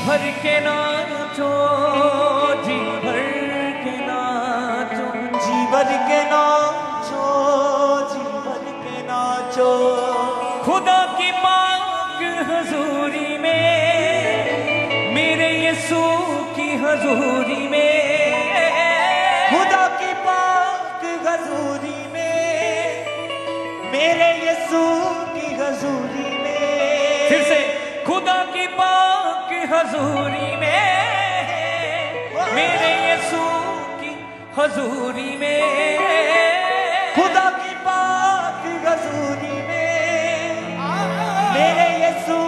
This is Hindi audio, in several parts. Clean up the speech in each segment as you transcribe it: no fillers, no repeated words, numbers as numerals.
भर के नाचो, जी भर के नाचो, जी भर के नाचो, जी भर के नाचो। खुदा की पाक हजूरी में, मेरे यीशु की हजूरी में, खुदा की पाक हजूरी में, मेरे यीशु की हजूरी में। फिर से, खुदा की पाक हजूरी में, मेरे यीशु की हजूरी में, खुदा की पाक हजूरी में, मेरे यीशु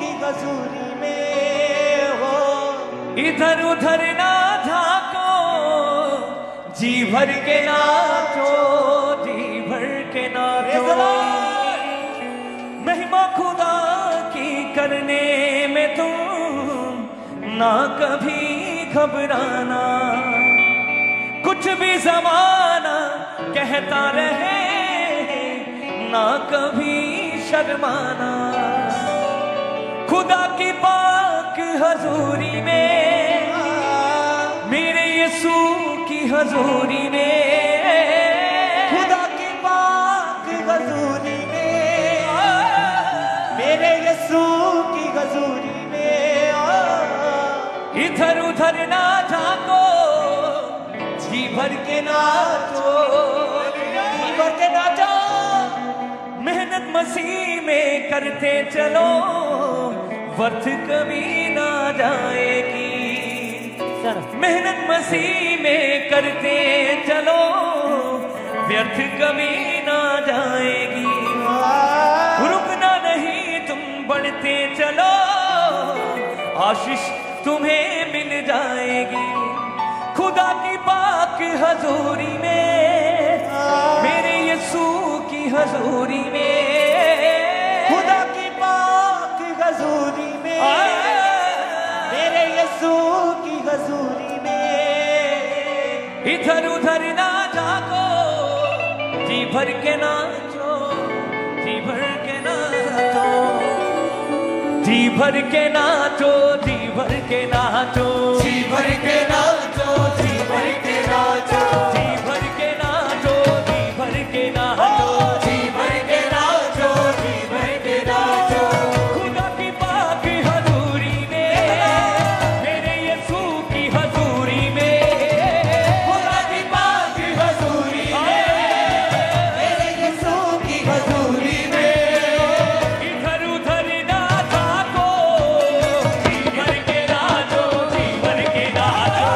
की हजूरी में हो। इधर उधर ना झाको, जी भर के नाचो, जी भर के नाचो। महिमा खुदा की करने में तुम ना कभी घबराना, कुछ भी जमाना कहता रहे ना कभी शर्माना। खुदा की पाक हजूरी में, मेरे यीशु की हजूरी में, खुदा की पाक हजूरी में, मेरे यीशु की हजूरी में। इधर उधर ना झाको, जी भर के नाचो, जी भर के नाचो। मेहनत मसीह में करते चलो, वर्थ कभी ना जाएगी। मेहनत मसीह में करते चलो, व्यर्थ कभी ना जाएगी। रुकना नहीं, तुम बढ़ते चलो, आशीष तुम्हें मिल जाएगी। खुदा की पाक हजूरी में, मेरे यीशु की हजूरी में, खुदा की पाक हजूरी में, मेरे यीशु की हजूरी में। इधर उधर ना जाको, जी भर के नाचो, जी भर के नाचो, जी भर के नाचो, जी भर के नाचो, जी भर के नाचो, जी भर के नाचो, जी भर के नाचो, जी भर के नाचो, जी भर के नाचो, जी भर के नाचो। खुदा की पाक हजूरी में, मेरे यीशु की हजूरी में, खुदा की पाक हजूरी में, मेरे यीशु की हजूरी में। इधर उधर ना झाको, जी भर के नाचो, जी भर के नाचो।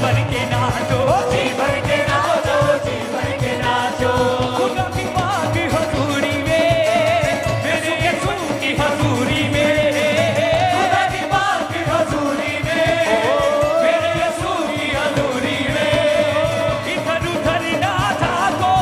भर के नाचो, जी भर के नाचो, जी भर के नाचो। खुदा की माँ की हजूरी में, मेरे यीशु की हजूरी में, खुदा की माँ की हजूरी में, मेरे यीशु की हजूरी में, इधर उधर ना जाको,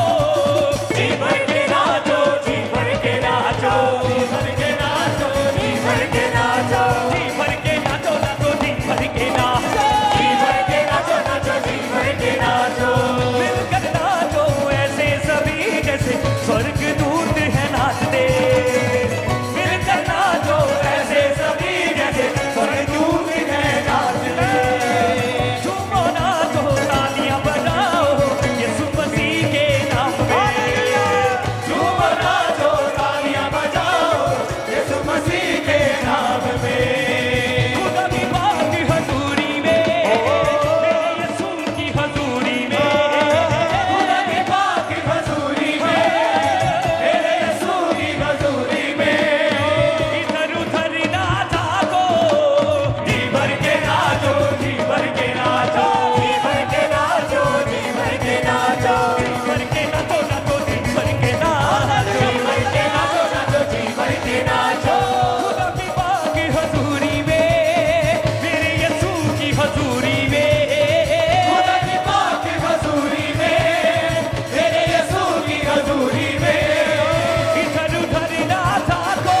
जी भर के नाचो, जी भर के नाचो, जी भर के नाचो, जी भर के नाचो, जी भर के नाचो, नाचो, जी भर के नाचो, जी भर के नाचो, नाचो, जी भर के नाचो। मिलकर नाचो ऐसे सभी जैसे स्वर्गदूत है नाचते, मिलकर नाचो ऐसे सभी जैसे स्वर्गदूत है नाचते। झूमो नाचो तालियां बजाओ यीशु मसीह के नाम में, झूमो नाचो तालियां बजाओ यीशु मसीह के नाम में। खुदा की माँ की हजूरी में, मेरे यीशु की हजूरी में, खुदा की माँ की हजूरी में, मेरे यीशु की हजूरी में, इधर उधर ना जाको, जी भर के नाचो, जी भर के नाचो, जी भर के नाचो, जी भर के नाचो, जी भर के नाचो, नाचो, जी भर के नाचो, जी भर के नाचो, नाचो, जी भर के नाचो। खुदा की माँ की हजूरी में, मेरे यीशु की हजूरी में, खुदा की माँ की हजूरी में, मेरे यीशु की हजूरी में, इधर उधर ना जाको,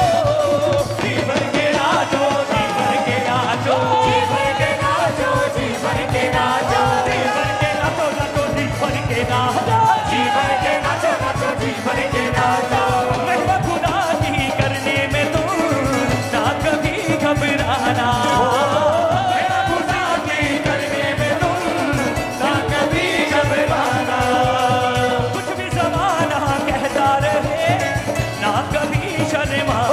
जी भर के नाचो, जी भर के नाचो, जी भर के नाचो, जी भर के नाचो, जी भर के नाचो, नाचो, जी भर के नाचो, जी भर के नाचो, नाचो, जी भर के नाचो। महिमा खुदा की करने में तुम ना कभी घबराना, महिमा खुदा की करने में तुम ना कभी घबराना। कुछ भी ज़माना कहता रहे ना कभी शर्माना,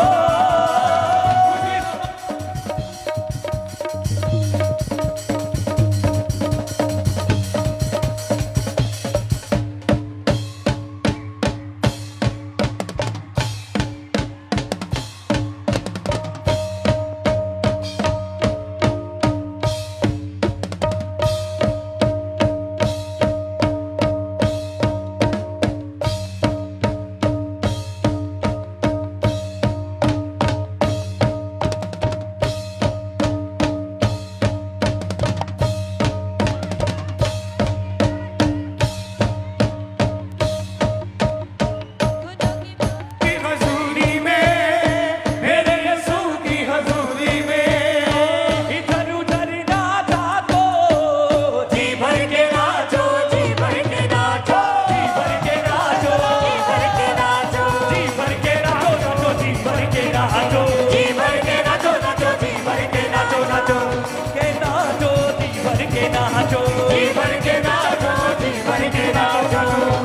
की हजूरी में, मेरे यीशु की हजूरी में, इधर उधर ना जाको, जी भर के नाचो, जी भर के नाचो, जी भर के नाचो, जी भर के नाचो, जी भर के नाचो, नाचो, जी भर के नाचो, जी भर के नाचो, नाचो, जी भर के नाचो, नाचो के नाचो, जी भर के नाचो, जी भर के नाचो, जी भर के नाचो।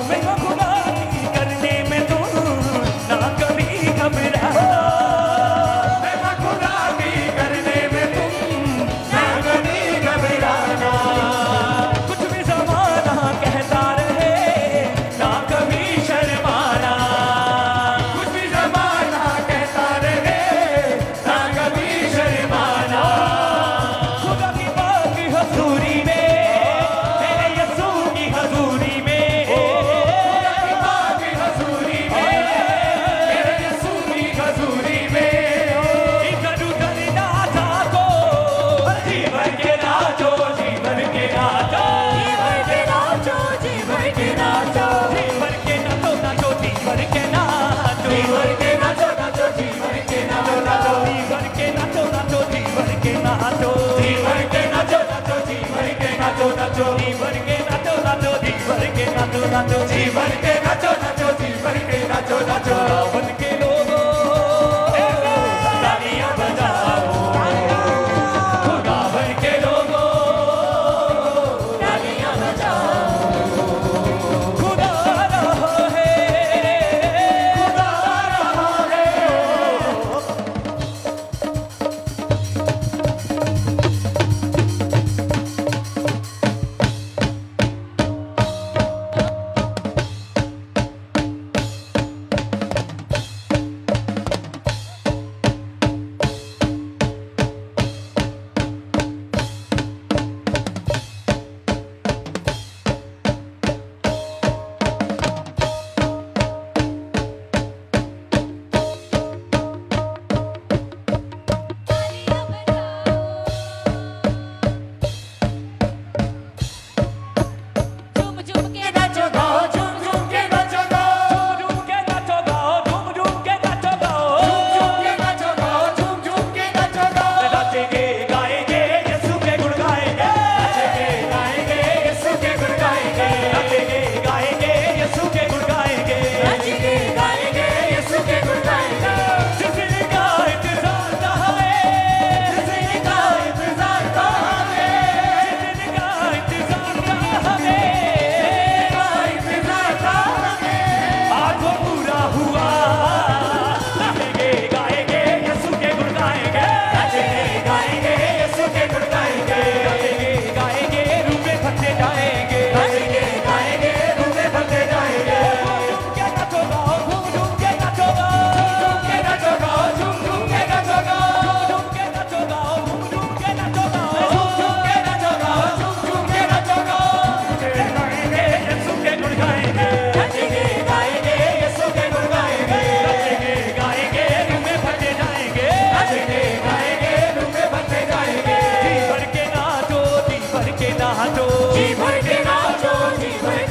महिमा खुदा की करने में तुम ना कभी घबराना, महिमा खुदा की करने में तुम ना कभी घबराना। कुछ भी ज़माना कहता रहे ना कभी शर्माना, कुछ भी ज़माना कहता रहे ना कभी शर्माना। खुदा की माँ की हजूरी में, मेरे यीशु की हजूरी में, खुदा की माँ की हजूरी में, मेरे यीशु की हजूरी में, इधर उधर ना जाको, जी भर के नाचो, जी भर के नाचो, जी भर के नाचो, जी भर के नाचो, जी भर के नाचो, नाचो, जी भर के नाचो, जी भर के नाचो, नाचो, जी भर के नाचो, नाचो, जी भर के नाचो, नाचो, जी भर के नाचो, जी भर के नाचो, नाचो, जी भर के नाचो, नाचो, जी भर के नाचो, नाचो, जी भर के नाचो, नाचो, जी भर के नाचो, नाचो, जी भर के नाचो, नाचो। बन के लोगों तालियां बजाओ, खुदा बन के लोगों तालियां बजाओ, खुदा रहा है, खुदा रहा है। नाचो, जी भर के नाचो, जी भर